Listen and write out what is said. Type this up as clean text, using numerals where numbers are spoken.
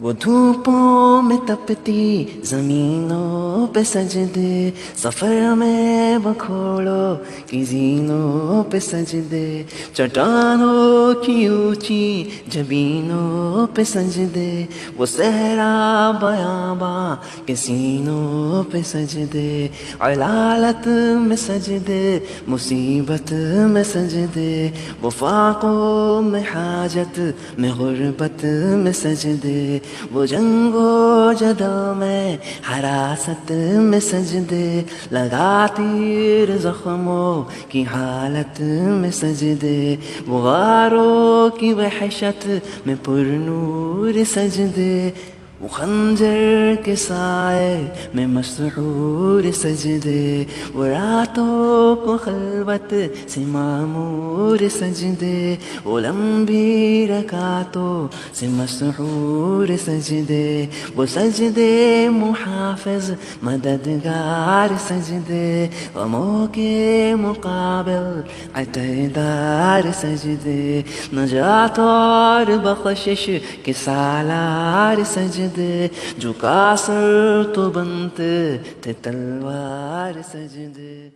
وہ دھوپوں میں تپتی زمینوں پہ سجدے، سفر میں بکھوڑو کی زینوں پہ سجدے، چٹانوں کی اونچی جبینوں پہ سجدے، وہ صحرا بیاباں کے سینوں پہ سجدے، علالت میں سجدے، مصیبت میں سجدے، وہ فاقوں میں حاجت میں غربت میں سجدے، وہ جنگ و جدل میں حراست میں سجدے، لگا تیر زخموں کی حالت میں سجدے، وہ غاروں کی وحشت میں پر نور سجدے، وہ خنجر کے سائے میں مسحور سجدے، وہ راتوں کو خلوت سے معمور سجدے، وہ لمبی رکعتوں سے مسحور سجدے، وہ سجدے محافظ مددگار سجدے، غموں کے مقابل عطردار سجدے، نجات اور بخشش کے سالار سجدے، جھکا سر تو بنتے تھے تلوار سجدے۔